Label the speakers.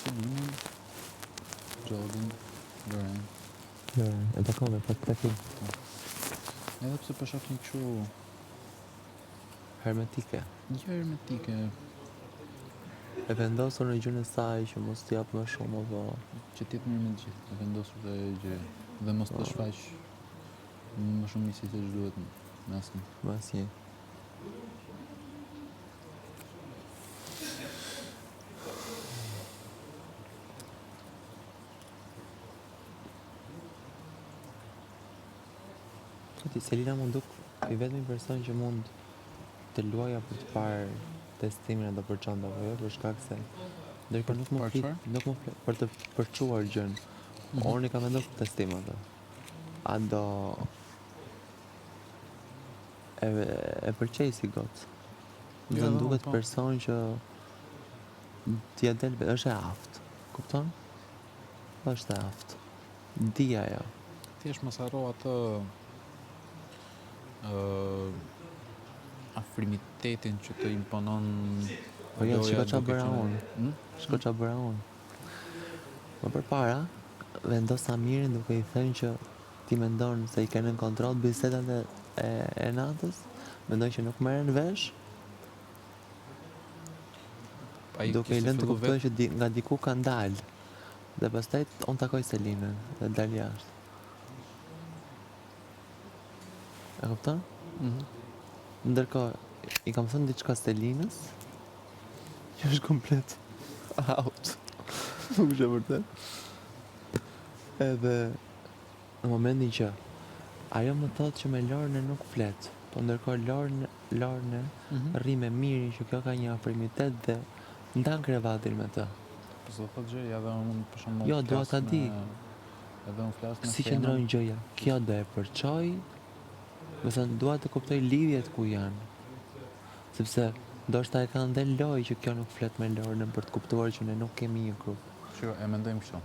Speaker 1: Selimin, Gjodin, Loren.
Speaker 2: E takove, pas të takim.
Speaker 1: Edhe pse po shoh një kështu
Speaker 2: Hermetike.
Speaker 1: jo hermetike,
Speaker 2: E vendosur në gjën e saj që mos t'i jap më shumë apo
Speaker 1: që t'jetë mirë me të gjithë, e vendosur të gjë dhe mos të shfaq më shumë misi se ç'duhet me asnjë.
Speaker 2: më asnjë. Ti Selina mund duk i vetmi person që mund të luaja për të parë testimin edhe për çanta apo jo, për shkak se ndërkohë nuk më
Speaker 1: Për
Speaker 2: flit,
Speaker 1: çfarë?
Speaker 2: nuk më flit për të përçuar gjën. Unë i kam vendosur testim atë. A do e përqej si gotë.
Speaker 1: Jo,
Speaker 2: Do
Speaker 1: edhe
Speaker 2: duket
Speaker 1: unë, po.
Speaker 2: person që t'ja del është e aftë. Kupton? Është e aftë. Di ajo.
Speaker 1: Thjesht mos harro atë afrimitetin që të imponon
Speaker 2: Po jo, shiko ç'a
Speaker 1: duke
Speaker 2: bëra
Speaker 1: qenë-
Speaker 2: unë. Shiko ç'a bëra unë. Më përpara vendosa mirin duke i thënë që ti mendon se i kanë në kontroll bisedat e natës, mendoj që nuk merren vesh,
Speaker 1: Ai
Speaker 2: duke i
Speaker 1: kishte
Speaker 2: lënë të
Speaker 1: fillu
Speaker 2: kuptojë që nga diku ka dalë. Dhe pastaj unë takoj Selinën dhe dal jashtë. E kupton? Ndërkohë i kam thënë diçka Selinës që është komplet out. Nuk është e vërtet. Edhe në momentin që ajo më thotë që me Lorne nuk flet, po ndërkohë Lorne rri me mirin që kjo ka një afrimitet dhe ndan krevatin me të.
Speaker 1: Po s'do thotë gjë, edhe unë për shembull.
Speaker 2: Jo, dua ta di.
Speaker 1: Edhe unë flas me
Speaker 2: Si
Speaker 1: Femën.
Speaker 2: qëndron gjëja? Kjo do e përçoj, me thënë dua të kuptoj lidhjet ku janë. Sepse ndoshta e kanë dhe loj që kjo nuk flet me Lorne për të kuptuar që ne nuk kemi një grup.
Speaker 1: Shiko, e mendojmë kështu.